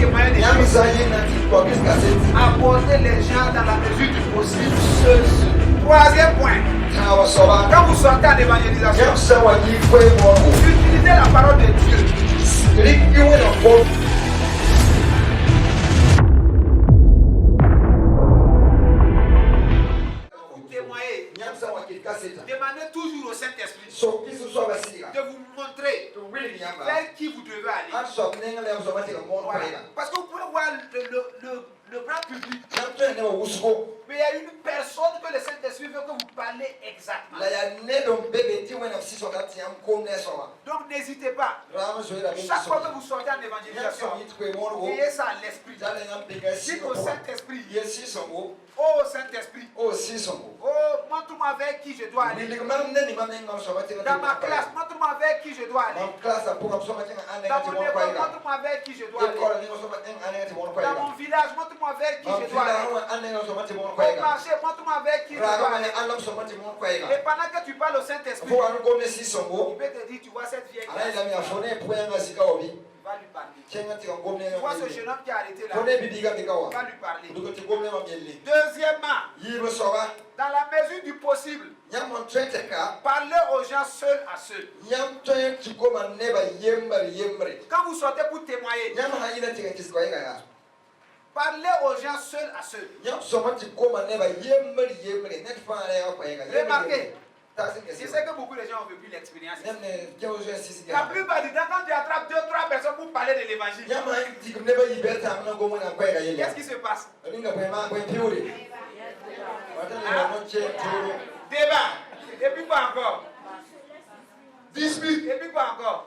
témoigner de Dieu. Apporter les gens dans la mesure du possible, seul. Troisième point. Quand vous sortez en évangélisation, utilisez la parole de Dieu. Vous témoignez. Demandez toujours au Saint-Esprit de vous montrer vers qui vous devez aller. Voilà. Parce que vous pouvez voir le grand public. Mais il y a une personne que le Saint-Esprit veut que vous parlez exactement. Donc n'hésitez pas. Chaque fois que vous sortez en évangélisation, ayez ça à l'esprit. Dites au Saint-Esprit. Oh Saint-Esprit. Oh, montre-moi vers qui je dois aller. Dans ma classe, montre-moi vers qui je dois aller. Dans mon école, montre-moi vers qui je dois aller. Dans mon village, montre-moi vers qui je dois aller. Au marché, montre-moi vers qui je dois aller. Et pendant que tu parles au Saint-Esprit, il peut te dire, tu vois cette vieille classe. Va lui parler. Tu vois ce jeune homme qui a arrêté là. Va lui parler. Deuxièmement, dans la mesure du possible, parlez aux gens seul à seul. Quand vous sortez pour témoigner, parlez aux gens seul à seul. Remarquez. Je sais que beaucoup de gens ont vécu l'expérience. La plupart du temps, quand tu attrapes 2-3 personnes pour parler de l'évangile, qu'est-ce qui se passe? Débat. Et puis quoi encore? Dispute. Et puis quoi encore?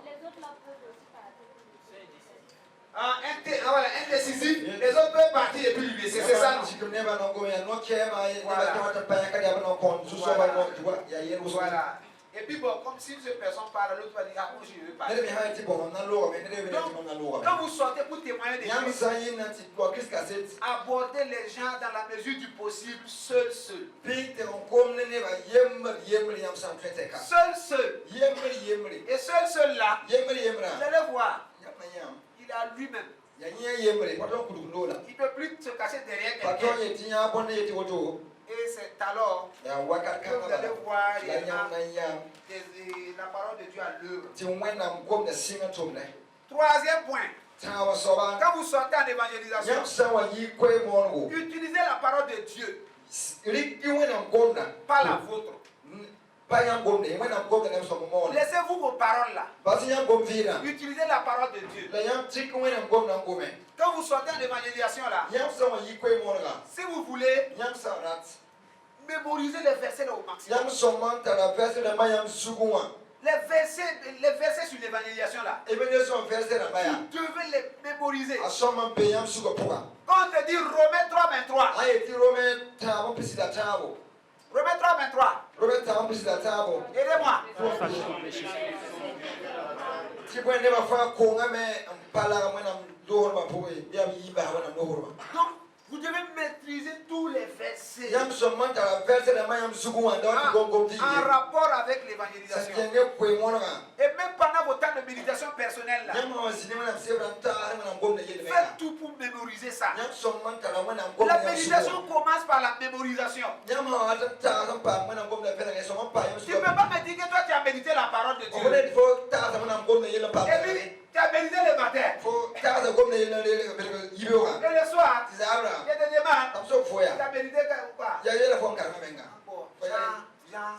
Indécisif, les autres peuvent partir et puis lui laisser, c'est ça. Voilà. Et puis bon, comme si une seule personne parle, l'autre va dire, ah moi je veux parler. Donc, quand vous sortez pour témoigner des gens, abordez les gens dans la mesure du possible, seul. Seul. Et seul là, vous allez voir. Il a lui-même. Il ne peut plus se cacher derrière quelqu'un. Et c'est alors que vous allez voir la parole de Dieu à l'œuvre. Troisième point. Quand vous sortez en évangélisation, utilisez la parole de Dieu. Pas la vôtre. Laissez-vous vos paroles là. Utilisez la parole de Dieu. Quand vous sortez en évangélisation là, si vous voulez, mémorisez les versets là au maximum. Les versets sur l'évangélisation là, vous devez les mémoriser. Quand on te dit Romains 3:23, Romains 3:23. Aidez-moi. Donc, vous devez maîtriser tous les versets en rapport avec l'évangélisation. Et même pendant vos temps de méditation personnelle là, faites tout pour mémoriser ça. La méditation commence par la mémorisation. Tu ne peux pas me dire que toi tu as médité la parole de Dieu. Et puis tu as médité le matin. Et le soir, il y a des débats. Tu as médité quoi? Jean.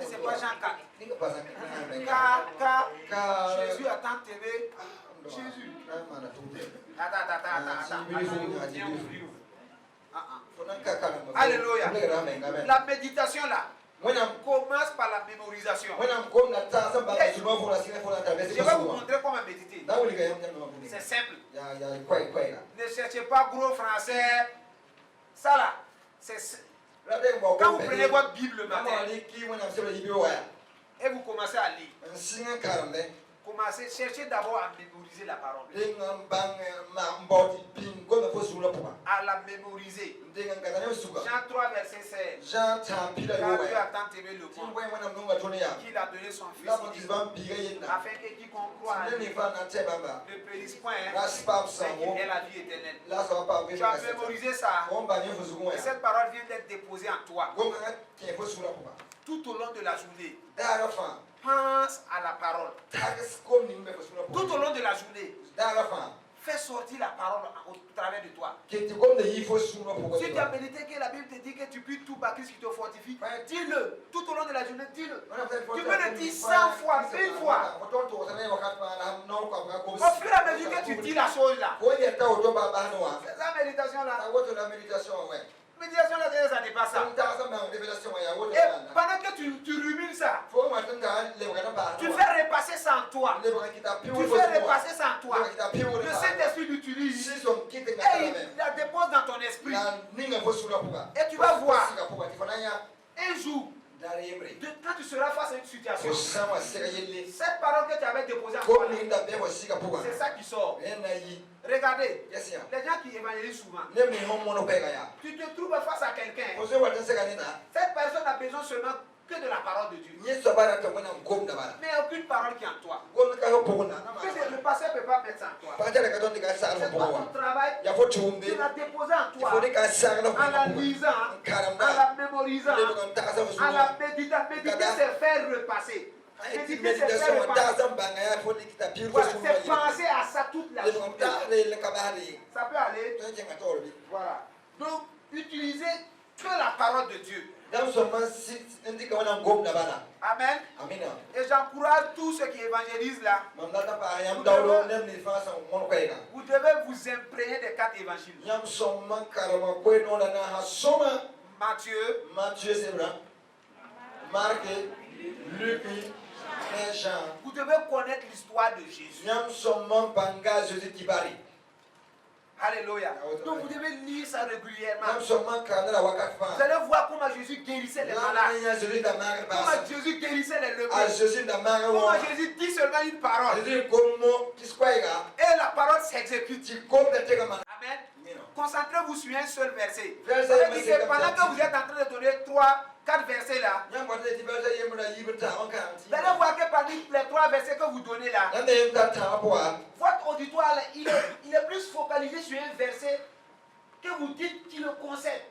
C'est pas Jean 4. Jésus a tant aimé. Jésus. Attends. Alléluia. La méditation là commence par la mémorisation. Je vais vous montrer comment méditer. C'est simple. Ne cherchez pas gros français. Ça là, c'est... Quand vous prenez votre Bible le matin et vous commencez à lire, cherchez d'abord à mémoriser la parole. À la mémoriser. Jean 3, verset 16. Car Dieu a tant aimé le monde qu'il a donné son Fils unique, afin que quiconque croit en lui ne périsse point, mais qu'il ait la vie éternelle. Tu as mémorisé ça. Et cette parole vient d'être déposée en toi. Tout au long de la journée, pense à la parole. Tout au long de la journée, fais sortir la parole au travers de toi. Si tu as médité que la Bible te dit que tu puis tout par Christ qui te fortifie, dis-le. Tout au long de la journée, dis-le. Tu peux le dire 100 fois, 1000 fois. Au fur et à mesure que tu dis la chose là, c'est la méditation là. Méditation là, ça n'est pas ça. Et pendant que tu rumines ça, tu fais repasser ça en toi. Tu fais repasser ça en toi. Le Saint-Esprit l'utilise et il la dépose dans ton esprit. Et tu vas voir un jour, quand tu seras face à une situation, cette parole que tu avais déposée en toi, c'est ça qui sort. Regardez, les gens qui évangélisent souvent, tu te trouves face à quelqu'un, cette personne a besoin seulement que de la parole de Dieu, mais aucune parole qui est en toi. Le pasteur ne peut pas mettre ça en toi. C'est pas ton travail, tu l'as déposé en toi, en la lisant, en la mémorisant, en la méditant. Méditer, c'est faire repasser. Méditer, c'est faire repasser. Voilà, c'est penser à ça toute la journée. Ça peut aller. Voilà. Donc, utilisez que la parole de Dieu. Amen. Et j'encourage tous ceux qui évangélisent là. Vous devez vous imprégner des 4 évangiles. Matthieu, Marc, Luc et Jean. Vous devez connaître l'histoire de Jésus. Alléluia. Donc vous devez lire ça régulièrement. Vous allez voir comment Jésus guérissait les malades. Comment Jésus guérissait les lépreux. Comment Jésus dit seulement une parole. Et la parole s'exécute. Amen. Concentrez-vous sur un seul verset. Pendant que vous êtes en train de donner 4 versets là, vous allez voir que parmi les 3 versets que vous donnez là, votre auditoire là, il est plus focalisé sur un verset que vous dites qui le concerne.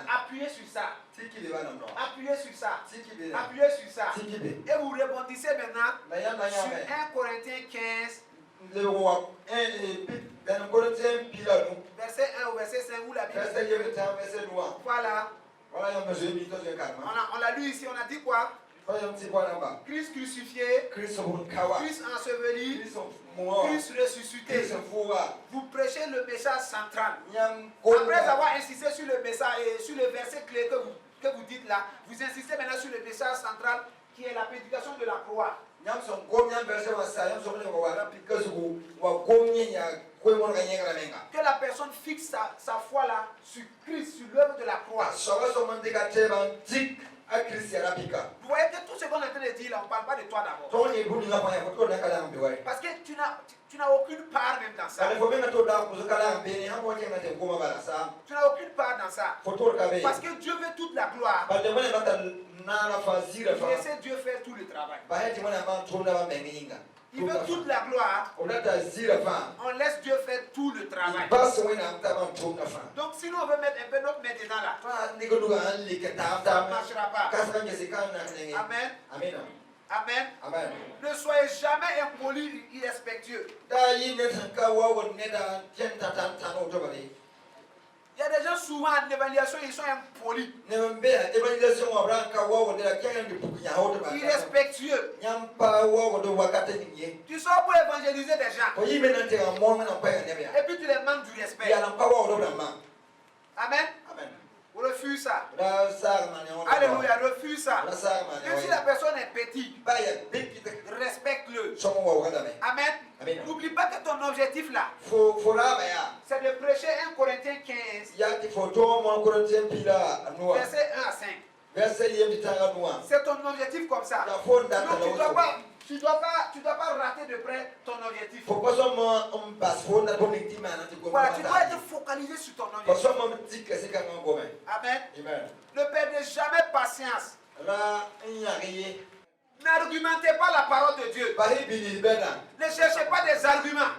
Appuyez sur ça. Appuyez sur ça. Appuyez sur ça. Et vous rebondissez maintenant sur 1 Corinthiens 15. Verset 1 au verset 5 où la Bible dit. Voilà. On l'a lu ici, on a dit quoi? Christ crucifié, Christ enseveli, Christ ressuscité. Vous prêchez le message central. Après avoir insisté sur le message et sur le verset clé que vous dites là, vous insistez maintenant sur le message central qui est la prédication de la croix. Que la personne fixe sa foi là sur Christ, sur l'œuvre de la croix. Vous voyez que tout ce qu'on est en train de dire là, on ne parle pas de toi d'abord. Parce que tu n'as aucune part même dans ça. Tu n'as aucune part dans ça. Parce que Dieu veut toute la gloire. Laissez Dieu faire tout le travail. Il veut toute la gloire. On laisse Dieu faire tout le travail. Donc si nous on veut mettre un peu notre main dedans là, ça ne marchera pas. Amen. Amen. Amen. Ne soyez jamais impoli, irrespectueux. Il y a des gens souvent en évaluation, ils sont impolis. Irrespectueux. Tu sors pour évangéliser des gens. Et puis tu les manques du respect. Amen. Amen. Refuse ça. Alléluia, refuse ça. Même si la personne est petite, respecte-le. Amen. N'oublie pas que ton objectif là, c'est de prêcher 1 Corinthiens 15, verset 1 à 5. C'est ton objectif comme ça. Donc tu dois pas regarder de près ton objectif. Voilà, tu dois être focalisé sur ton objectif. Amen. Ne perdez jamais patience. N'argumentez pas la parole de Dieu. Ne cherchez pas des arguments.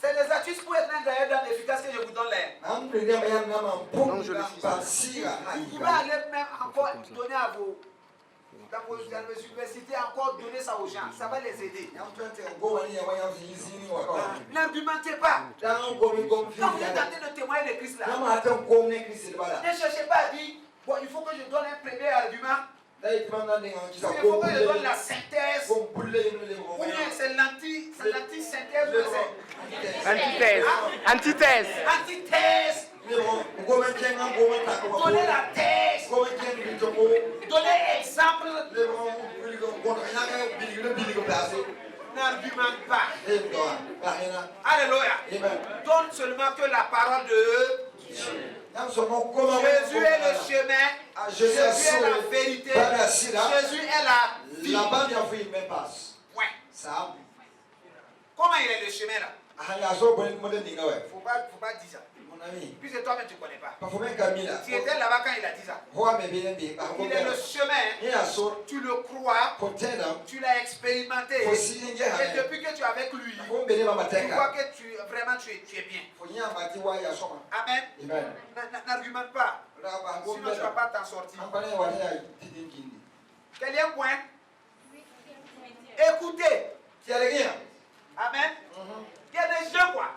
C'est les astuces pour être un gagnant efficace que je vous donne là. Non, je le suis. Vous pouvez aller même encore donner à vos... Dans vos universités, encore donner ça aux gens. Ça va les aider. N'argumentez pas. Quand vous êtes en train de témoigner de Christ là, ne cherchez pas à dire, bon, il faut que je donne un premier argument. Il faut que je donne la synthèse. Ou bien c'est l'anti-synthèse. Antithèse. Antithèse. Donnez la thèse. Donnez exemple. N'argumente pas. Alléluia. Donne seulement que la parole de Dieu. Jésus est le chemin. Jésus est la vérité. Jésus est la vie. Ouais. Comment il est le chemin là? Faut pas dire ça. Puisque toi-même tu ne connais pas. Tu étais là-bas quand il a dit ça. Il est le chemin. Tu le crois. Tu l'as expérimenté. Et depuis que tu es avec lui, tu vois que vraiment tu es bien. Amen. N'argumente pas. Sinon tu ne vas pas t'en sortir. Quel point? Écoutez. Amen. Il y a des gens quoi.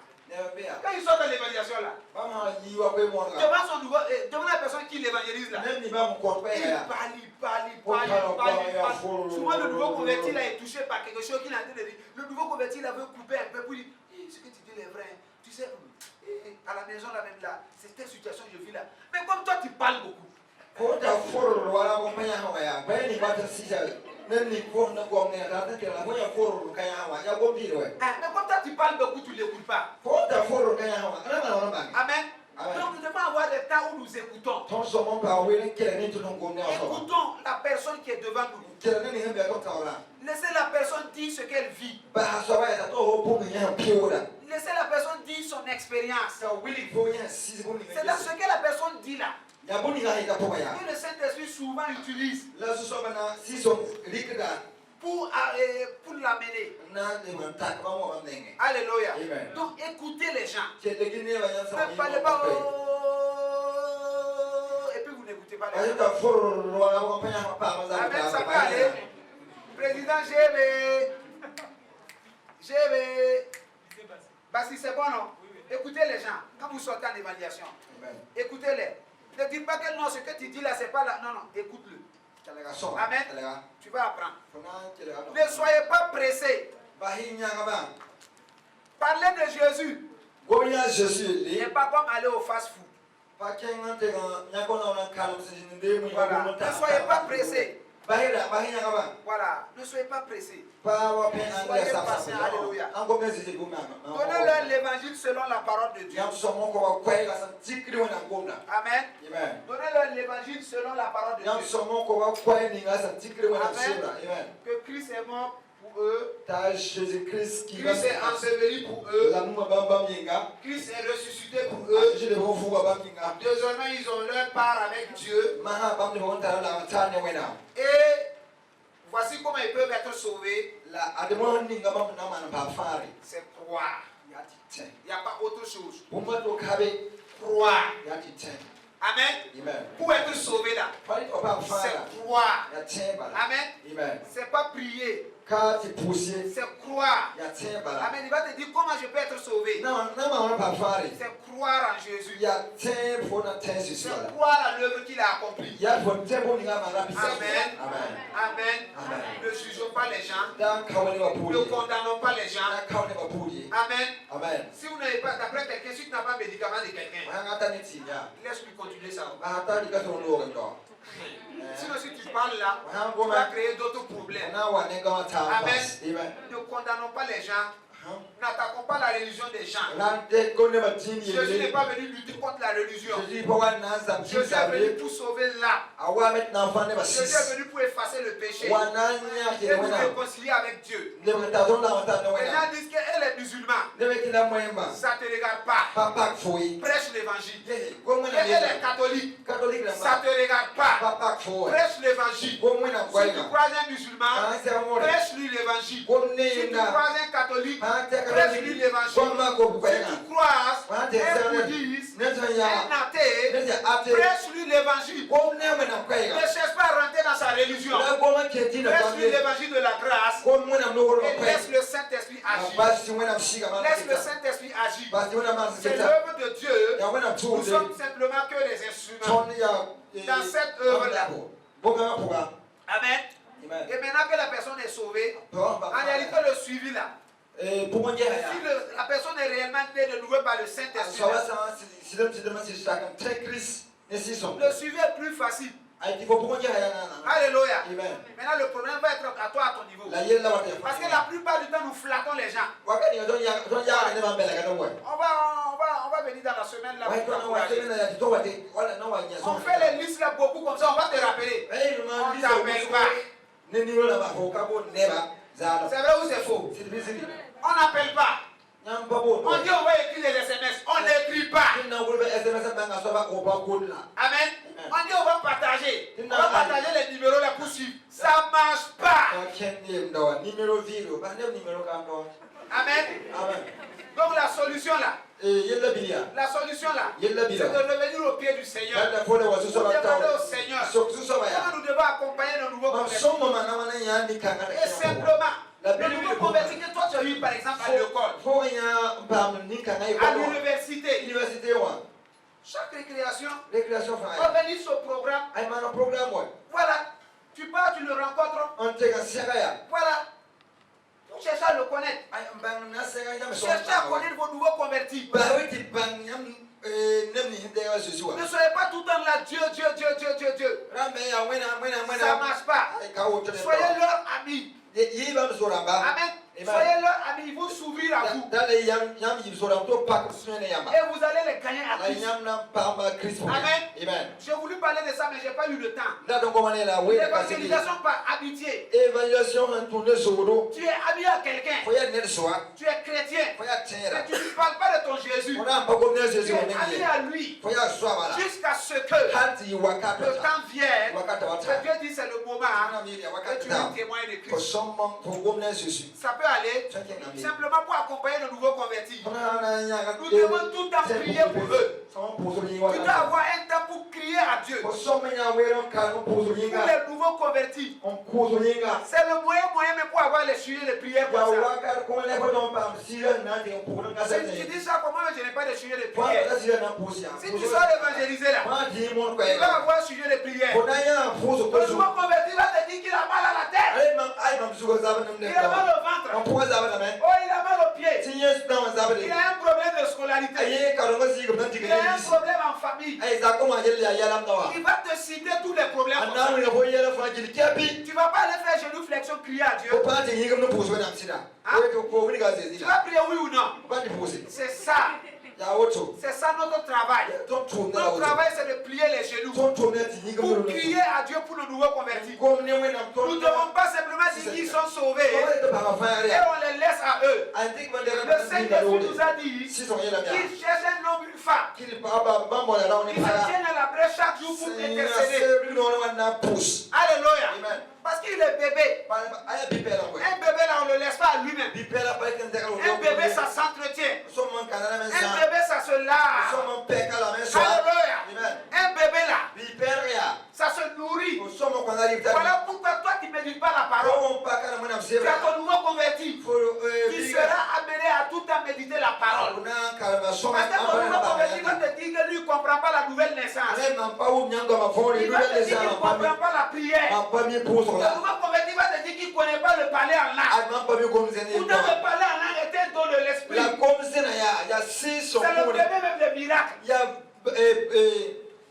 Quand ils sortent de l'évangélisation là, devant la personne qui l'évangélise là, il parle. Souvent le nouveau converti là est touché par quelque chose qu'il a entendu de dire. Le nouveau converti là veut couper un peu pour dire, ce que tu dis est vrai. Tu sais, à la maison là même là, c'est telle situation que je vis là. Mais comme toi tu parles beaucoup. Mais comme toi tu parles beaucoup, tu ne l'écoutes pas. Amen. Donc nous devons avoir des temps où nous écoutons. Écoutons la personne qui est devant nous. Laissez la personne dire ce qu'elle vit. Laissez la personne dire son expérience. C'est dans ce que la personne dit là que le Saint-Esprit souvent utilise pour l'amener. Alléluia. Donc écoutez les gens. Ne parlez pas et puis vous n'écoutez pas les gens. Amen, ça peut aller. Président GB. Basi, c'est bon non? Écoutez les gens. Quand vous sortez en évaluation, écoutez-les. Ne dites pas que non, ce que tu dis là, c'est pas là. Non, écoute-le. Amen. Tu vas apprendre. Ne soyez pas pressés. Parlez de Jésus. Et pas comme aller au fast-food. Voilà. Ne soyez pas pressés. Voilà. Ne soyez pas pressés. Soyez patients. Alléluia. Donnez-leur l'évangile selon la parole de Dieu. Amen. Donnez-leur l'évangile selon la parole de Dieu. Amen. Que Christ est mort pour eux. Christ est enseveli pour eux. Christ est ressuscité pour eux. Désormais, ils ont leur part avec Dieu. Et voici comment ils peuvent être sauvés. C'est croire. Il n'y a pas autre chose. Croire. Amen. Pour être sauvé là, c'est croire. Amen. C'est pas prier. C'est croire. Amen. Il va te dire comment je peux être sauvé. C'est croire en Jésus. C'est croire à l'œuvre qu'il a accomplie. Amen. Amen. Ne jugeons pas les gens. Ne condamnons pas les gens. Amen. Si vous n'avez pas, d'après quelqu'un, si tu n'as pas de médicament de quelqu'un, laisse-lui continuer ça. Sinon, si tu parles là, tu vas créer d'autres problèmes. Amen. Ne condamnons pas les gens. N'attaquons pas la religion des gens. Jésus n'est pas venu lutter contre la religion. Jésus est venu pour sauver l'âme. Jésus est venu pour effacer le péché. péché et vous réconcilier avec Dieu. Les gens disent qu'elle est musulmane. Ça ne te regarde pas. Prêche l'évangile. Elle est catholique. Ça ne te regarde pas. Prêche l'évangile. Si tu crois un musulman, prêche-lui l'évangile. Si tu crois un catholique, prêche-lui l'évangile. Si tu crois un bouddhiste, un athée, prêche-lui l'évangile. Ne cherche pas à rentrer dans sa religion. Prêche-lui l'évangile de la grâce et laisse le Saint-Esprit agir. Laisse le Saint-Esprit agir. C'est l'œuvre de Dieu. Nous sommes simplement que les instruments dans cette œuvre-là. Amen. Et maintenant que la personne est sauvée, en réalité le suivi là, si la personne est réellement née de nouveau par le Saint-Esprit, le suivi est plus facile. Alléluia. Maintenant le problème va être à toi, à ton niveau. Parce que la plupart du temps nous flattons les gens. On va venir dans la semaine là. On fait les listes là beaucoup comme ça, on va te rappeler. On t'appelle pas. C'est vrai ou c'est faux? On n'appelle pas. On dit on va écrire les SMS, on n'écrit pas. Amen. On dit on va partager. On va partager les numéros là pour suivre. Ça ne marche pas. Amen. Donc la solution là, c'est de revenir au pied du Seigneur. Pour demander au Seigneur comment nous devons accompagner nos nouveaux convertis. Et simplement, le nouveau converti que toi tu as eu par exemple à l'école, à l'université, chaque récréation, organise ce programme. Voilà, tu pars, tu le rencontres. Voilà. Cherchez à le connaître. Cherchez à connaître vos nouveaux convertis. Ne soyez pas tout le temps là, Dieu. Ça ne marche pas. Soyez leur amis. Amen. Soyez leur amis, ils vont s'ouvrir à vous. Et vous allez les gagner à Christ. Amen. J'ai voulu parler de ça, mais je n'ai pas eu le temps. L'évangélisation par amitié. Tu es ami à quelqu'un. Tu es chrétien. Mais tu ne parles pas de ton Jésus. Tu es ami à lui. Jusqu'à ce que le temps vienne. Que Dieu dit c'est le moment. Que tu veux témoigner de Christ. Ça peut aller simplement pour accompagner de nouveaux convertis. Nous devons tout le temps prier pour eux. Tu dois avoir un temps pour crier à Dieu. Pour les nouveaux convertis. C'est le moyen même pour avoir les sujets de prière comme ça. Si tu dis ça, comment je n'ai pas de sujet de prière? Si tu sors évangéliser là, tu vas avoir un sujet de prière. Le nouveau converti va te dire qu'il a mal à la tête. Il a mal au ventre. Oh, il a mal aux pieds. Il a un problème de scolarité. Il a un problème en famille. Il va te citer tous les problèmes. Tu ne vas pas aller faire genou flexion, crier à Dieu. Tu vas prier oui ou non? C'est ça. C'est ça notre travail. Notre travail c'est de plier les genoux pour crier à Dieu pour le nouveau converti. Nous ne devons pas simplement dire qu'ils sont sauvés et on les laisse à eux. Le Seigneur nous a dit qu'ils cherchent un homme, une femme. Ils se tiennent à la brèche chaque jour pour intercéder. Alléluia. Parce qu'il est bébé. Un bébé là on ne le laisse pas à lui-même. Un bébé ça s'entretient. Un bébé ça se lave. Alléluia. Un bébé là ça se nourrit. Voilà pourquoi toi tu ne médites pas la parole. Tu as ton nouveau converti. Tu seras amené à tout à méditer la parole. Parce que ton nouveau converti va te dire que lui ne comprend pas la nouvelle naissance. Il va te dire qu'il ne comprend pas la prière. Le nouveau converti va te dire qu'il ne connaît pas le parler en langue. Pourtant le parler en langue est un don de l'esprit. C'est le premier même des miracles.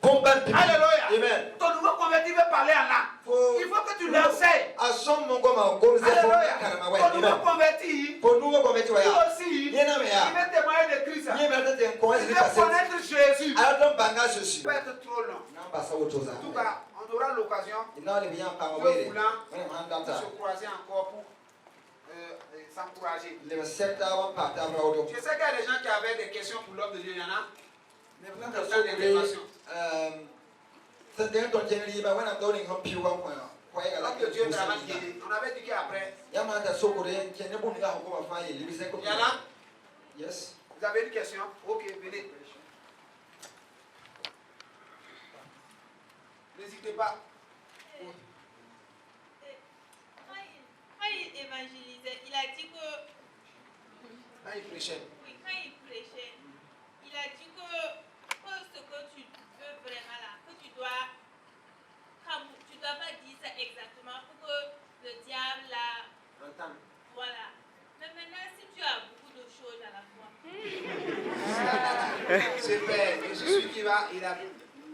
Alléluia. Amen. Ton nouveau converti veut parler en langue. Il faut que tu l'enseignes. Alléluia. Ton nouveau converti, lui aussi, il veut témoigner de Christ. Il veut connaître Jésus. Ça peut être trop long. En tout cas, on aura l'occasion de voulant se croiser encore pour s'encourager. Je sais qu'il y a des gens qui avaient des questions pour l'homme de Dieu. Il y en a. L'homme de Dieu travaille guéri. On avait dit qu'après. Il y en a. Yes. Vous avez une question? Ok, venez. N'hésitez pas. Quand il évangélisait, il a dit que... Quand il prêchait. Oui, quand il prêchait, il a dit que ce que tu veux vraiment là, que tu dois pas dire ça exactement pour que le diable là... Entendre. Voilà. Mais maintenant, si tu as beaucoup de choses à la fois... Super. Je suis sûr qu'il va...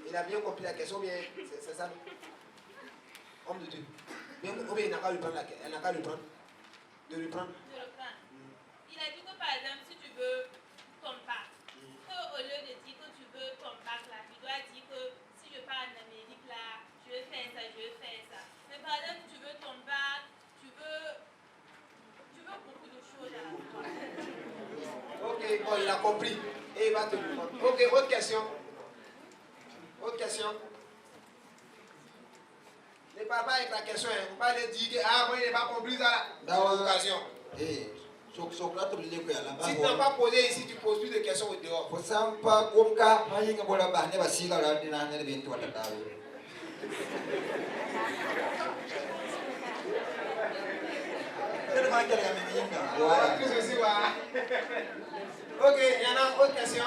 Il a bien compris la question, bien, c'est ça. Homme de Dieu. Ou bien il n'a qu'à lui prendre elle n'a qu'à lui prendre. De lui prendre. De le prendre. Il a dit que par exemple, si tu veux ton bac, qu'au lieu de dire que tu veux ton bac là, tu dois dire que si je pars en Amérique là, je veux faire ça, je veux faire ça. Mais par exemple, tu veux ton bac, tu veux beaucoup de choses à la fois. Ok, bon, il a compris. Et il va te répondre. Ok, autre question. Autre question. Ne parle pas avec la question. Il ne faut pas aller dire que moi, il n'est pas compris ça. Dans l'occasion. Si tu n'as pas posé ici, tu ne poses plus de questions au dehors. Ok, il y en a autre question.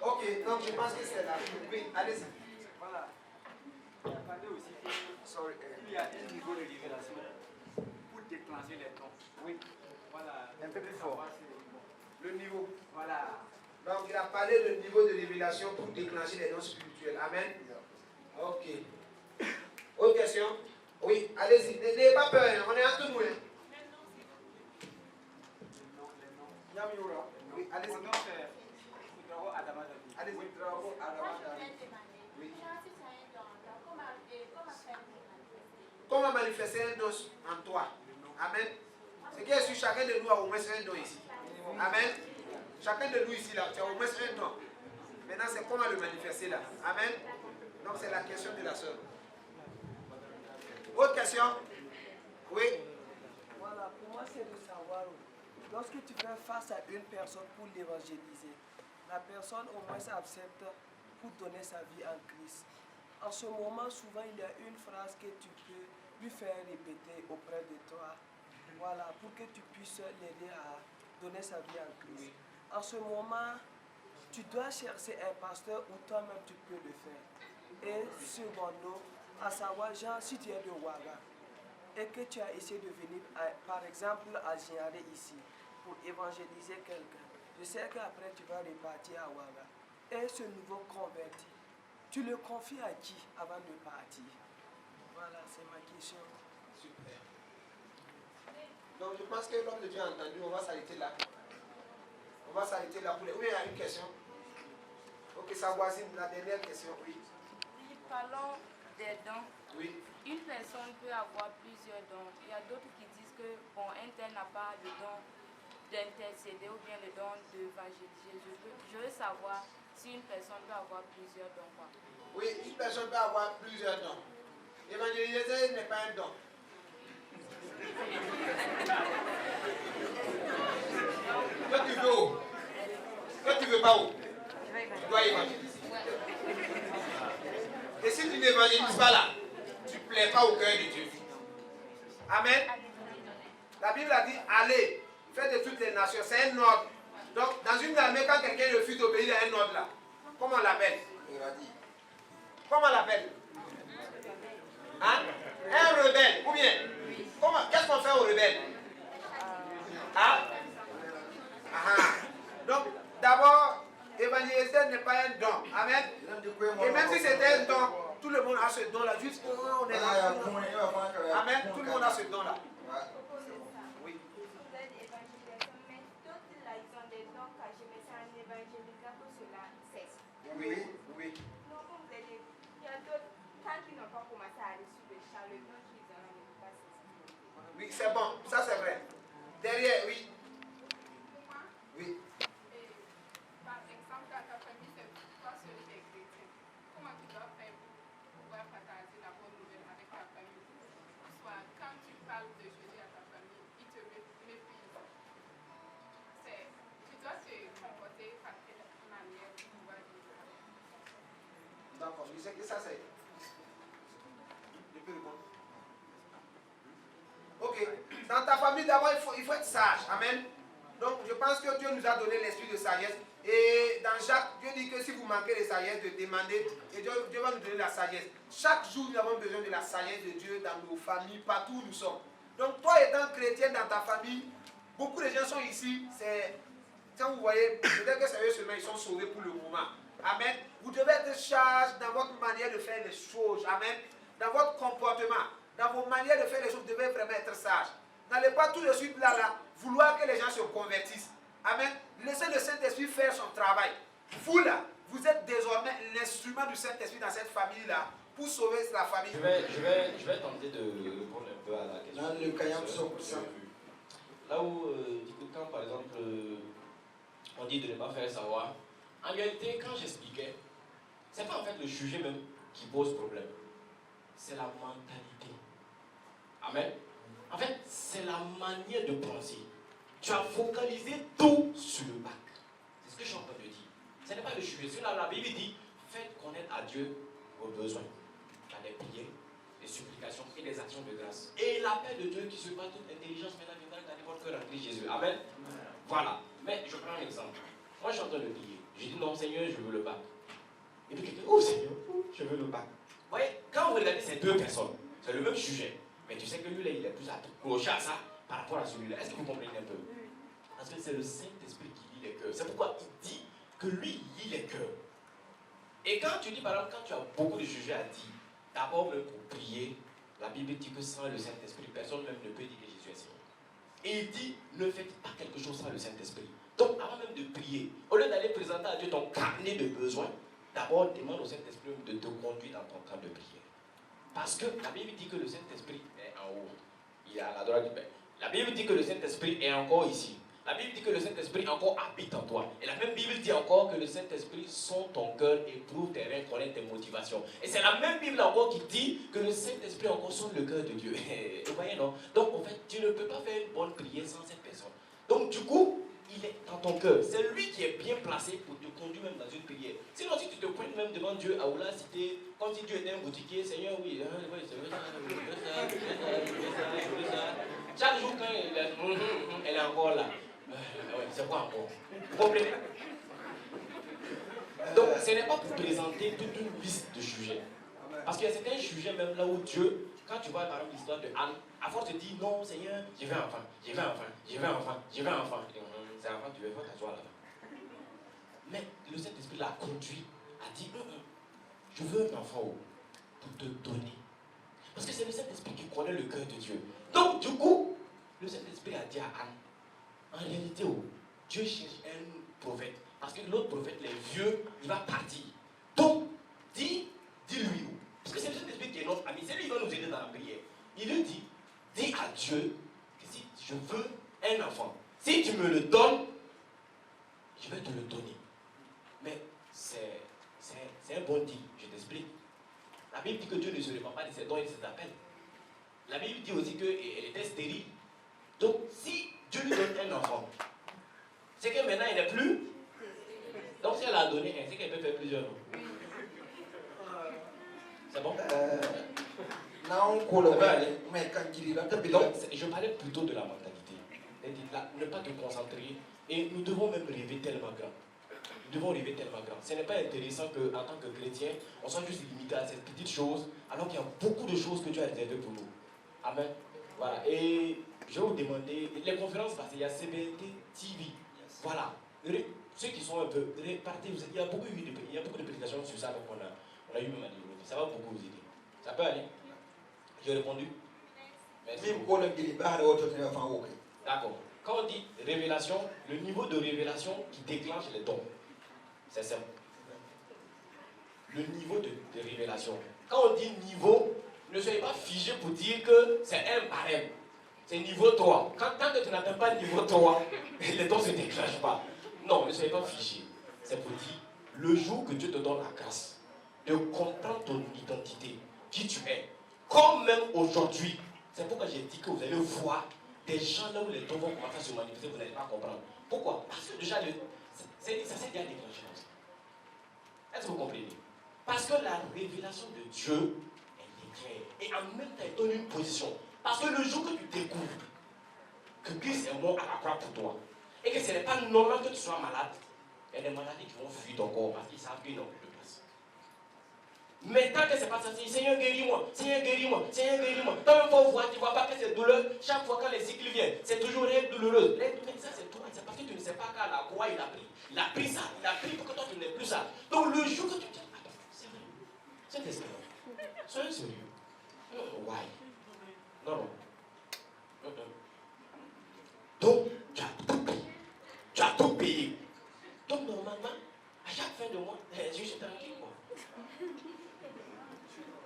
Ok, donc je pense que c'est là. Oui, allez-y. Voilà. Il a parlé aussi qu'il y a un niveau de révélation pour déclencher les dons. Oui. Voilà. Un peu plus fort. Le niveau. Voilà. Donc il a parlé du niveau de révélation pour déclencher les dons spirituels. Amen. Ok. Autre question? Oui, allez-y. N'ayez pas peur, on est entre nous. Oui, allez-y. Allez-y. Oui. Comment manifester un don en toi? Amen. C'est que sur chacun de nous a au moins un don ici. Amen. Chacun de nous ici, là, tu as au moins un don. Maintenant, c'est comment le manifester là. Amen. Donc, c'est la question de la sœur. Autre question? Oui. Voilà, pour moi, c'est de savoir, lorsque tu fais face à une personne pour l'évangéliser, la personne au moins accepte pour donner sa vie en Christ. En ce moment, souvent, il y a une phrase que tu peux lui faire répéter auprès de toi, voilà, pour que tu puisses l'aider à donner sa vie en Christ. En ce moment, tu dois chercher un pasteur ou toi-même tu peux le faire. Et secondo, à savoir, genre, si tu es de Ouaga et que tu as essayé de venir, par exemple, à Giaré ici, pour évangéliser quelqu'un, je sais qu'après tu vas repartir à Ouaga. Et ce nouveau converti, tu le confies à qui avant de partir? Voilà, c'est ma question. Super. Donc je pense que l'homme de Dieu a entendu, on va s'arrêter là. On va s'arrêter là pour les... Oui, il y a une question. Ok, ça voici la dernière question, oui. Oui, parlons des dons. Oui. Une personne peut avoir plusieurs dons. Il y a d'autres qui disent que bon, un tel n'a pas le don d'intercéder ou bien le don d'évangéliser. Je veux savoir si une personne peut avoir plusieurs dons. Quoi. Oui, une personne peut avoir plusieurs dons. Évangéliser n'est pas un don. Toi tu veux où? Toi tu veux pas où? Tu dois évangéliser. Et si tu n'évangélises pas là, tu ne plais pas au cœur de Dieu. Amen. La Bible a dit, allez, faites de toutes les nations. C'est un ordre. Donc, dans une armée, quand quelqu'un refuse d'obéir à un ordre là, comment on l'appelle? Comment on l'appelle? Hein? Un rebelle, ou bien? Qu'est-ce qu'on fait aux rebelles? Hein? Donc, d'abord, évangéliser n'est pas un don. Amen. Et même si c'était un don, tout le monde a ce don là. Juste on est là. Amen. Tout le monde a ce don là. Oui. Vous êtes évangélisation, mais d'autres là, ils ont des dons cachés, mais c'est en évangélisant que cela cesse. Oui, oui. Donc, vous êtes c'est bon, ça c'est vrai. Derrière, oui. Oui. Par exemple, dans ta famille, c'est toi seul qui es chrétien. Comment tu dois faire pour pouvoir partager la bonne nouvelle avec ta famille? Soit quand tu parles de Jésus à ta famille, ils te méprisent. Tu dois te comporter par quelle manière pour pouvoir dire? D'accord, je sais que ça c'est. Je peux répondre. Ok. Dans ta famille, d'abord, il faut être sage. Amen. Donc, je pense que Dieu nous a donné l'esprit de sagesse. Et dans Jacques, Dieu dit que si vous manquez de sagesse, de demander, et Dieu va nous donner la sagesse. Chaque jour, nous avons besoin de la sagesse de Dieu dans nos familles, partout où nous sommes. Donc, toi étant chrétien dans ta famille, beaucoup de gens sont ici. Quand vous voyez, peut-être que c'est eux seulement, ils sont sauvés pour le moment. Amen. Vous devez être sage dans votre manière de faire les choses. Amen. Dans votre comportement, dans vos manières de faire les choses, vous devez vraiment être sage. N'allez pas tout de suite là, vouloir que les gens se convertissent. Amen. Laissez le Saint-Esprit faire son travail. Vous là, vous êtes désormais l'instrument du Saint-Esprit dans cette famille-là pour sauver la famille. Je vais tenter de répondre un peu à la question. Là où, quand par exemple, on dit de ne pas faire savoir, en réalité, quand j'expliquais, c'est pas en fait le sujet même qui pose problème. C'est la mentalité. Amen. En fait, c'est la manière de penser. Tu as focalisé tout sur le bac. C'est ce que je suis en train de dire. Ce n'est pas le sujet. Sur la Bible dit, faites connaître à Dieu vos besoins. Dans des prières, des supplications et des actions de grâce. Et la paix de Dieu qui se bat toute intelligence maintenant viendra dans votre cœur en Christ Jésus. Amen. Voilà. Mais je prends un exemple. Moi, je suis en train de prier. Je dis, non, Seigneur, je veux le bac. Et puis quelqu'un, oh Seigneur, je veux le bac. Vous voyez, quand vous regardez ces deux personnes, c'est le même sujet. Mais tu sais que lui, là, il est plus accroché à ça par rapport à celui-là. Est-ce que vous comprenez un peu? Parce que c'est le Saint-Esprit qui lit les cœurs. C'est pourquoi il dit que lui, il lit les cœurs. Et quand tu dis, par exemple, quand tu as beaucoup de sujets à dire, d'abord, même pour prier, la Bible dit que sans le Saint-Esprit, personne même ne peut dire que Jésus est Seigneur. Et il dit, ne faites pas quelque chose sans le Saint-Esprit. Donc, avant même de prier, au lieu d'aller présenter à Dieu ton carnet de besoins, d'abord, demande au Saint-Esprit de te conduire dans ton camp de prière. Parce que la Bible dit que le Saint-Esprit est en haut. Il est à la droite du Père. La Bible dit que le Saint-Esprit est encore ici. La Bible dit que le Saint-Esprit encore habite en toi. Et la même Bible dit encore que le Saint-Esprit sonde ton cœur, éprouve tes reins, connaît tes motivations. Et c'est la même Bible encore qui dit que le Saint-Esprit encore sonde le cœur de Dieu. Vous voyez, non? Donc, en fait, tu ne peux pas faire une bonne prière sans cette personne. Donc, du coup, il est dans ton cœur. C'est lui qui est bien placé pour te conduire même dans une prière. Sinon, si tu te pointes même devant Dieu à Oula Cité, comme si Dieu était un boutiquier, Seigneur, oui, je veux ça. Chaque jour, quand elle est encore là, c'est quoi encore? Vous comprenez? Donc, ce n'est pas pour présenter toute une liste de sujets. Parce qu'il y a certains sujets même là où Dieu, quand tu vois par exemple l'histoire de Anne, à force de dire non, Seigneur, je veux un enfant. C'est un enfant, tu veux t'asseoir là-bas. Mais le Saint-Esprit l'a conduit, a dit je veux un enfant pour te donner. Parce que c'est le Saint-Esprit qui connaît le cœur de Dieu. Donc, du coup, le Saint-Esprit a dit à Anne, en réalité, Dieu cherche un prophète. Parce que l'autre prophète, les vieux, il va partir. Donc, dis-lui. Parce que c'est le Saint-Esprit qui est notre ami. C'est lui qui va nous aider dans la prière. Il lui dit, dis à Dieu que si je veux un enfant, si tu me le donnes, je vais te le donner. Mais c'est un bon deal, je t'explique. La Bible dit que Dieu ne se répand pas de ses dons et de ses appels. La Bible dit aussi qu'elle était stérile. Donc, si Dieu lui donne un enfant, c'est que maintenant il n'est plus. Donc, si elle a donné un, c'est qu'elle peut faire plusieurs noms. C'est bon? Donc, je parlais plutôt de la mentalité. Ne pas te concentrer. Et nous devons même rêver tellement grand. Nous devons rêver tellement grand. Ce n'est pas intéressant qu'en tant que chrétien, on soit juste limité à cette petite chose, alors qu'il y a beaucoup de choses que Dieu a réservées pour nous. Amen. Voilà. Et je vais vous demander, les conférences passées, il y a CBT TV. Voilà. Ceux qui sont un peu répartis, il y a beaucoup de prédications sur ça, donc on a eu même à développer. Ça va beaucoup vous aider. Ça peut aller? J'ai répondu? Merci. D'accord. Quand on dit révélation, le niveau de révélation qui déclenche les dons, c'est simple. Le niveau de révélation. Quand on dit niveau, ne soyez pas figé pour dire que c'est un barème. C'est niveau 3. Tant que tu n'atteins pas niveau 3, les dons ne se déclenchent pas. Non, ne soyez pas fichés. C'est pour dire, le jour que Dieu te donne la grâce de comprendre ton identité, qui tu es, comme même aujourd'hui, c'est pourquoi j'ai dit que vous allez voir des gens là où les dons vont commencer à se manifester, vous n'allez pas comprendre. Pourquoi? Parce que déjà, ça s'est déjà déclenché. Est-ce que vous comprenez? Parce que la révélation de Dieu, elle est claire. Et en même temps, elle donne une position. Parce que le jour que tu découvres que Christ est mort à la croix pour toi, et que ce n'est pas normal que tu sois malade, il y a des maladies qui vont fuir ton corps parce qu'ils savent qu'ils n'ont plus de place. Mais tant que ce n'est pas ça, Seigneur guéris-moi, Seigneur guéris-moi, Seigneur guéris-moi. Tant même fois tu ne vois pas que c'est douleur, chaque fois quand les cycles viennent, c'est toujours règle douloureuse. Mais ça c'est toi, c'est parce que tu ne sais pas qu'à la croix il a pris. Il a pris ça, il a pris pour que toi tu n'aies plus ça. Donc le jour que tu dis, attends, c'est vrai, c'est espérant. Soyez sérieux. Why? Non. Donc, tu as tout payé. Tu as tout payé. Donc, normalement, à chaque fin de mois, je suis tranquille, quoi.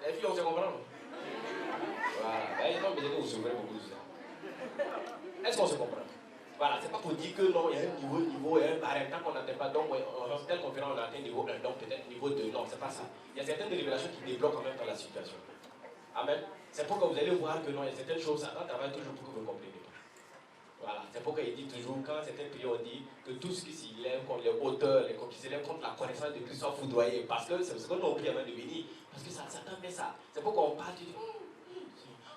Les filles, on se comprend. Voilà. Non, mais vous souvenez beaucoup de ça. Est-ce qu'on se comprend? Voilà, c'est pas pour dire que non, il y a un niveau, il y a un barème. Tant qu'on n'atteint pas, donc, en telle conférence, on a atteint niveau 1, donc peut-être niveau 2. Non, c'est pas ça. Il y a certaines révélations qui débloquent quand même dans la situation. Amen. C'est pourquoi vous allez voir que non, il y a certaines choses, ça travaille toujours pour que vous compreniez. Voilà, c'est pourquoi il dit toujours, quand certains pays ont dit que tout ce qui s'élève contre les hauteurs, qui s'élève contre la connaissance de Christ soit foudroyé. Parce que c'est ce qu'on a oublié avant de venir. Parce que ça met ça. C'est pourquoi on parle, tu dis,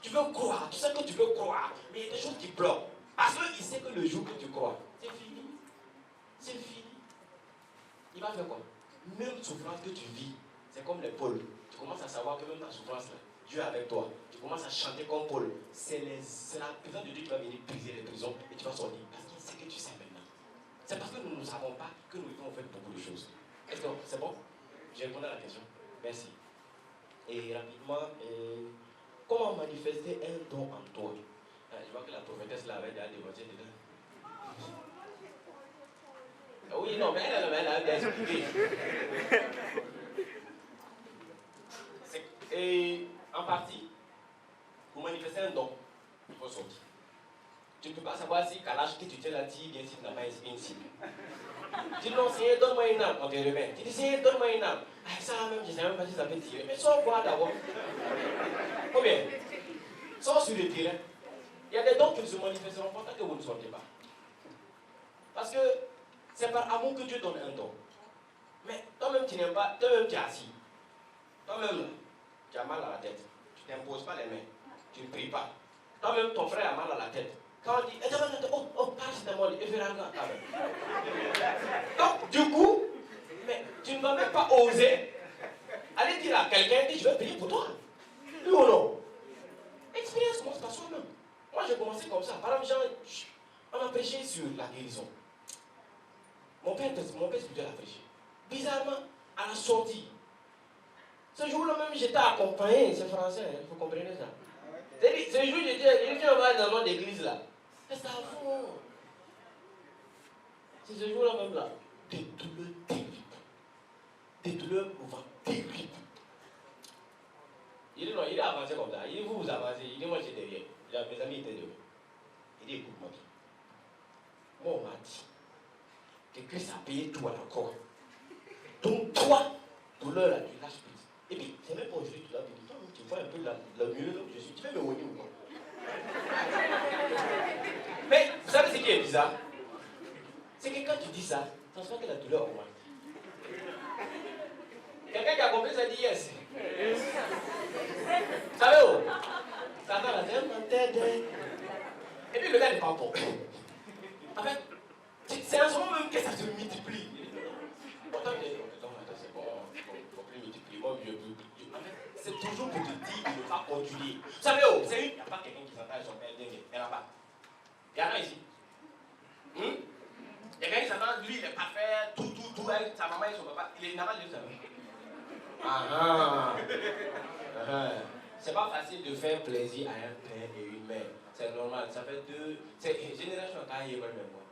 tu veux croire, tu sais que tu veux croire, mais il y a des choses qui bloquent. Parce qu'il sait que le jour que tu crois, c'est fini. C'est fini. Il va faire quoi? Même souffrance que tu vis, c'est comme les pôles. Tu commences à savoir que même ta souffrance, là, Dieu est avec toi. Tu commences à chanter comme Paul. C'est la présence de Dieu qui va venir briser les prisons et tu vas sortir. Parce qu'il sait que tu sais maintenant. C'est parce que nous ne savons pas que nous vivons en fait beaucoup de choses. Est-ce que c'est bon? J'ai répondu à la question. Merci. Et rapidement, comment manifester un don en toi? Je vois que la prophétesse là avait déjà dévoté dedans. Oui, non, mais elle a bien expliqué. Et en partie, pour manifester un don, il faut sortir. Tu ne peux pas savoir si Kalash que tu tiens là-dessus, bien si tu n'as pas une cible. Tu dis non, Seigneur, donne-moi une âme, on te remet. Tu dis Seigneur, donne-moi une âme. Ah, ça même, je ne sais même pas si ça peut tirer. Mais sors voir d'abord. Combien? Sors sur le terrain. Il y a des dons qui ne se manifesteront pas tant que vous ne sortez pas. Parce que c'est par amour que Dieu donne un don. Mais toi-même, tu n'aimes pas, toi-même, tu es assis. Toi-même, là, tu as mal à la tête. Tu ne t'imposes pas les mains. Tu ne pries pas. Toi-même, ton frère a mal à la tête. Quand on dit, paracétamol, il fait rien. Donc, du coup, mais tu ne vas même pas oser aller dire à quelqu'un que je vais prier pour toi. Oui ou non? L'expérience commence par soi-même. Moi, j'ai commencé comme ça. Par exemple, on a prêché sur la guérison. Mon père spirituel a prêché. Bizarrement, à la sortie, ce jour-là même, j'étais accompagné, c'est français, il faut comprendre ça. C'est-à-dire, ce jour, j'étais, il vient voir dans notre église là. C'est ça, fou. C'est ce jour-là même là, des douleurs terribles. Des douleurs mouvant terribles. Il dit non, il est avancé comme ça. Il dit vous avancez, il dit moi j'étais derrière. Mes amis étaient devant. Il dit écoute-moi. Moi on m'a dit que Christ a payé tout à la croix. Donc toi, douleur là, tu lâches prise. Et puis, c'est même pas aujourd'hui que tu l'as dit. Toi, tu vois un peu le mieux là où je suis. Tu fais me honner ou quoi? Mais vous savez ce qui est bizarre? C'est que quand tu dis ça, ça se fait que la douleur augmente. Quelqu'un qui a compris ça dit yes. Vous savez où? Ça va la tête. Et puis le gars n'est pas bon. En fait, c'est en ce moment même que ça se multiplie. Pourtant, c'est bon, il ne faut plus multiplier. Moi, c'est toujours pour te dire qu'il ne faut pas continuer. Vous savez où? Il n'y a pas quelqu'un qui s'entend son père dingue. Il n'y en a pas. Il y en a ici. Il y a quelqu'un qui s'entend, lui, il est parfait, tout, avec sa maman et son papa. Il n'a pas de ça. C'est pas facile de faire plaisir à un père et une mère. C'est normal. Ça fait deux. C'est une génération quand il y a même moi.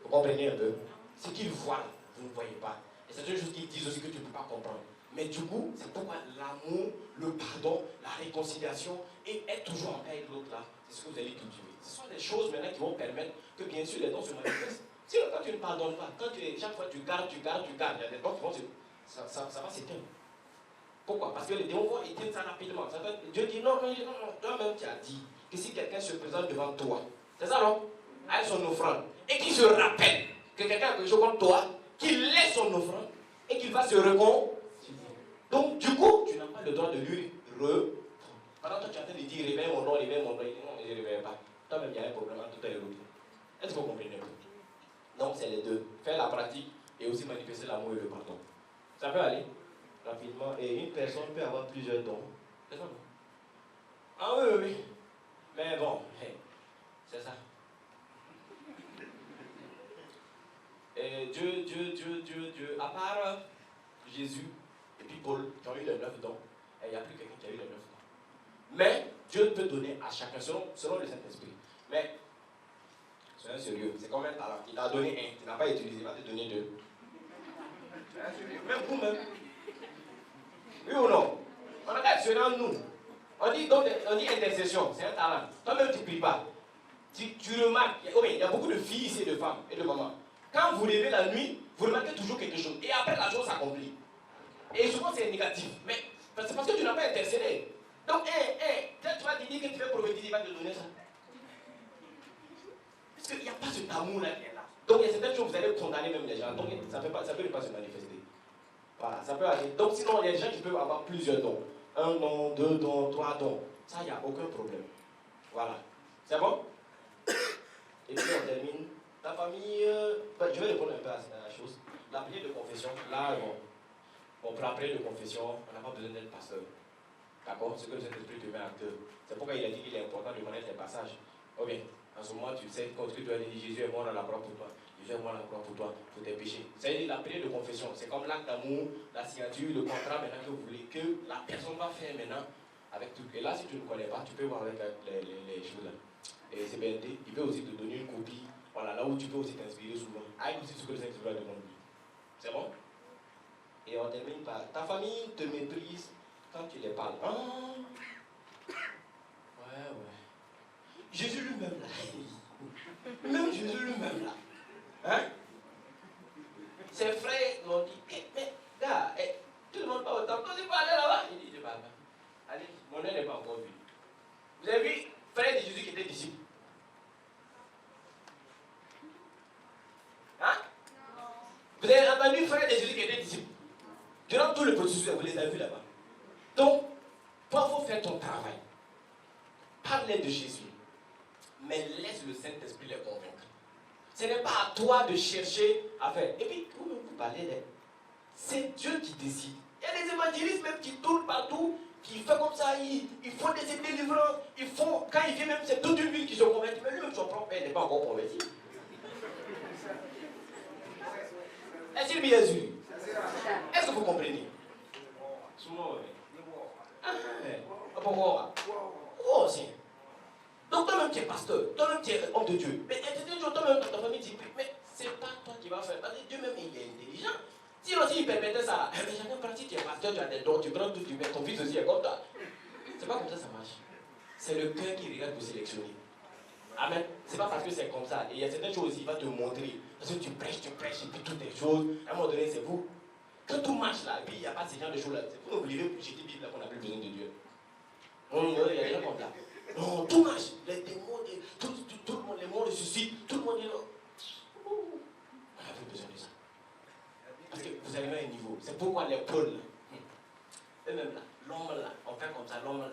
Vous comprenez un peu? Ce qu'ils voient, vous ne voyez pas. Et c'est une chose qu'ils disent aussi que tu ne peux pas comprendre. Mais du coup, c'est pourquoi l'amour, le pardon, la réconciliation et être toujours en paix avec l'autre là, c'est ce que vous allez cultiver. Ce sont des choses maintenant qui vont permettre que bien sûr les dons se manifestent. Sinon, quand tu ne pardonnes pas, chaque fois tu gardes, il y a des dons qui vont ça va s'éteindre. Pourquoi? Parce que les démons vont éteindre ça rapidement. Dieu dit non, toi-même tu as dit que si quelqu'un se présente devant toi, c'est ça non? Avec son offrande, et qu'il se rappelle que quelqu'un a quelque chose contre toi, qu'il laisse son offrande et qu'il va se réconcilier. Donc, du coup, tu n'as pas le droit de lui reprendre. Pendant que toi, tu es en train de dire réveille mon nom, réveille mon nom, il dit non, je ne réveille pas. Toi-même, il y a un problème entre toi et l'autre. Est-ce que vous comprenez? Donc, c'est les deux. Faire la pratique et aussi manifester l'amour et le pardon. Ça peut aller rapidement. Et une personne peut avoir plusieurs dons. C'est ça? Ah oui. Mais bon, c'est ça. Et Dieu, à part Jésus et puis Paul qui ont eu les 9 dons, il n'y a plus quelqu'un qui a eu les 9 dons. Mais Dieu peut donner à chacun selon le Saint-Esprit. Mais soyez sérieux, c'est comme un talent. Il t'a donné un, tu n'as pas utilisé, il va te donner 2. Soyez sérieux, même vous-même. Oui ou non? On a qu'à être sérieux en nous. On dit intercession, c'est un talent. Toi-même tu ne pries pas. Tu remarques, il y a beaucoup de filles ici, de femmes et de mamans. Quand vous levez la nuit, vous remarquez toujours quelque chose. Et après, la chose s'accomplit. Et souvent, c'est négatif. Mais c'est parce que tu n'as pas intercédé. Donc, tu vas te dire que tu veux prophétiser, il va te donner ça. Parce qu'il n'y a pas cet amour-là qui est là. Donc, il y a certaines choses, vous allez condamner même les gens. Donc, ça peut ne pas se manifester. Voilà, ça peut aller. Donc, sinon, il y a des gens qui peuvent avoir plusieurs dons. 1 don, 2 dons, 3 dons. Ça, il n'y a aucun problème. Voilà. C'est bon? Et puis, on termine. Ta famille, je vais répondre un peu à la chose. La prière de confession, là, pour la prière de confession, on n'a pas besoin d'être pasteur. D'accord? Ce que le Saint-Esprit te met à cœur. C'est pourquoi il a dit qu'il est important de connaître les passages. Oh bien, en ce moment, tu sais, quand tu dois dire Jésus est mort dans la croix pour toi. Jésus est mort dans la croix pour toi, pour tes péchés. C'est-à-dire la prière de confession. C'est comme l'acte d'amour, la signature, le contrat maintenant que vous voulez, que la personne va faire maintenant avec tout. Et là, si tu ne connais pas, tu peux voir avec les choses là. Et c'est BND, il peut aussi te donner une copie. Voilà, là où tu peux aussi t'inspirer souvent. Avec aussi ce que le Saint-Esprit demande. C'est bon? Et on termine par ta famille te méprise quand tu les parles. Ah. Ouais. Jésus lui-même là. Même Jésus lui-même là. Hein? Ses frères m'ont dit, mais gars, tout le monde parle autant. Toi tu parles là-bas? Il dit, je parle pas. Allez, mon œil n'est pas encore vu. Vous avez vu frère de Jésus qui était disciple? Hein? Vous avez entendu frère de Jésus qui était disciple? Durant tout le processus, vous les avez vus là-bas. Donc, toi, il faut faire ton travail. Parle-les de Jésus. Mais laisse le Saint-Esprit les convaincre. Ce n'est pas à toi de chercher à faire. Et puis, vous parlez d'elle. C'est Dieu qui décide. Il y a des évangélistes même qui tournent partout, qui font comme ça, ils font des délivrances, quand il vient même, c'est toute une ville qui se convertit. Mais lui-même, son propre père n'est pas encore converti. Est-ce qu'il bien sûr? Est-ce que vous comprenez? Oh, c'est. Donc toi-même tu es pasteur, toi-même tu es homme de Dieu. Mais toi-même dans ta famille dit, mais c'est pas toi qui vas faire. Parce que Dieu même il est intelligent. Sinon s'il permettait ça, mais chacun pratique, tu es pasteur, tu as des dons, tu prends tout, tu mets ton fils aussi est comme toi. C'est pas comme ça marche. C'est le cœur qui regarde pour sélectionner. Amen. C'est pas parce que c'est comme ça. Et il y a certaines choses aussi, il va te montrer. Parce que tu prêches, et puis toutes les choses. À un moment donné, c'est vous. Quand tout marche là, et puis il n'y a pas ce genre de choses là, vous n'oubliez plus, j'ai dit Bible là qu'on n'a plus besoin de Dieu. Non, il y a des gens comme ça. Non, tout marche. Les démons, tout le monde, les morts ressuscitent, tout le monde est là. On n'a plus besoin de ça. Parce que vous arrivez à un niveau. C'est pourquoi les pôles là, eux-mêmes là, l'ombre là, on fait comme ça, l'ombre là.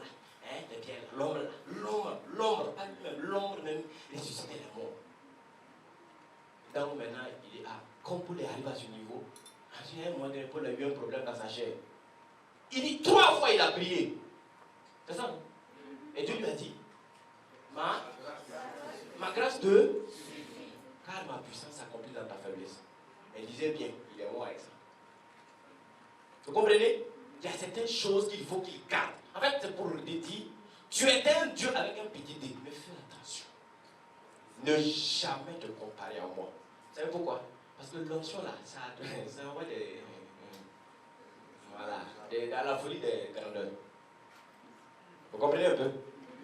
Les pierres, l'ombre, pas lui-même, l'ombre même, ressusciter les morts. Donc maintenant, il est comme Paul est arrivé à ce niveau, à un moment donné, Paul a eu un problème dans sa chair. Il dit 3 fois il a prié. C'est ça, non? Et Dieu lui a dit, ma grâce de, car ma puissance s'accomplit dans ta faiblesse. Elle disait bien, il est mort avec ça. Vous comprenez? Il y a certaines choses qu'il faut qu'il garde. En fait, c'est pour te dire, tu es un Dieu avec un petit dé, mais fais attention. Ne jamais te comparer à moi. Vous savez pourquoi? Parce que l'onction là, ça envoie des... Voilà, dans la folie des grandeurs. Vous comprenez un peu?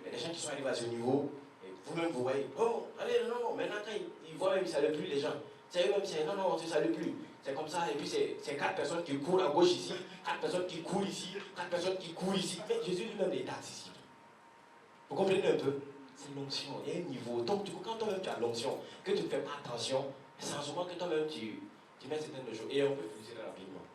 Il y a des gens qui sont arrivés à ce niveau, et vous-même vous voyez, oh, allez, non, maintenant quand ils voient même, ils ne saluent plus les gens. C'est eux-mêmes, c'est non, on ne se salue plus. C'est comme ça, et puis c'est 4 personnes qui courent à gauche ici, 4 personnes qui courent ici, 4 personnes qui courent ici. Mais Jésus lui-même est accessible. Vous comprenez un peu? C'est l'onction, il y a un niveau. Donc, du coup, quand toi-même tu as l'onction, que tu ne fais pas attention, c'est en ce moment que toi-même tu mets certaines choses, et on peut fructifier rapidement.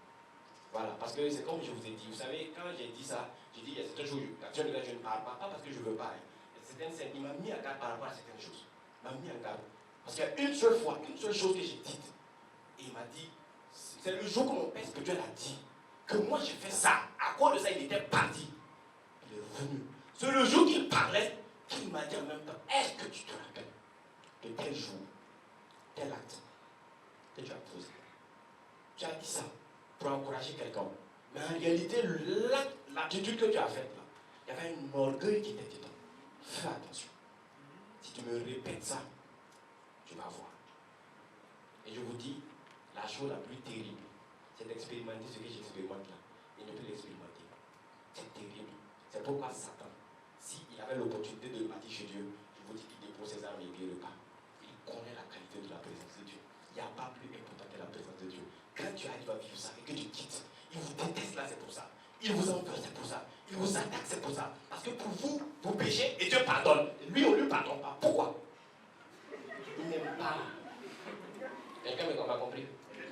Voilà, parce que c'est comme je vous ai dit, vous savez, quand j'ai dit ça, j'ai dit, il y a certaines choses, je ne parle pas, pas parce que je ne veux pas. Il y a certaines scènes, il m'a mis en garde par rapport à certaines choses. Il m'a mis en garde. Parce qu'il y a une seule fois, une seule chose que j'ai dite, et il m'a dit, c'est le jour que mon père spirituel a dit, que moi j'ai fait ça, à cause de ça, il était parti. Il est revenu. C'est le jour qu'il parlait, qu'il m'a dit en même temps, est-ce que tu te rappelles de tel jour, tel acte que tu as posé? Tu as dit ça pour encourager quelqu'un. Mais en réalité, l'attitude que tu as faite là, il y avait un orgueil qui était dedans. Fais attention. Si tu me répètes ça, tu vas voir. Et je vous dis, la chose la plus terrible, c'est d'expérimenter ce que j'expérimente là. Et ne plus l'expérimenter. C'est terrible. C'est pourquoi Satan, s'il avait l'opportunité de bâtir chez Dieu, je vous dis qu'il dépose ses armes et il le pas. Il connaît la qualité de la présence de Dieu. Il n'y a pas plus important que la présence de Dieu. Quand tu arrives à vivre ça et que tu quittes, il vous déteste là, c'est pour ça. Il vous en veut, c'est pour ça. Il vous attaque, c'est pour ça. Parce que pour vous, vous péchez et Dieu pardonne. Et lui, on ne lui pardonne pas. Pourquoi? Il n'aime pas. Quelqu'un m'a compris?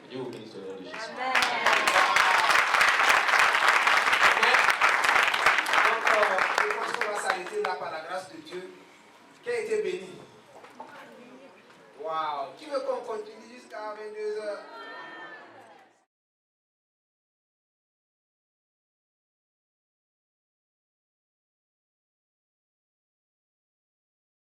Dieu vous bénisse au nom de Jésus. Amen. Je pense qu'on va s'arrêter là par la grâce de Dieu. Qui a été béni? Waouh! Qui veut qu'on continue jusqu'à 22h?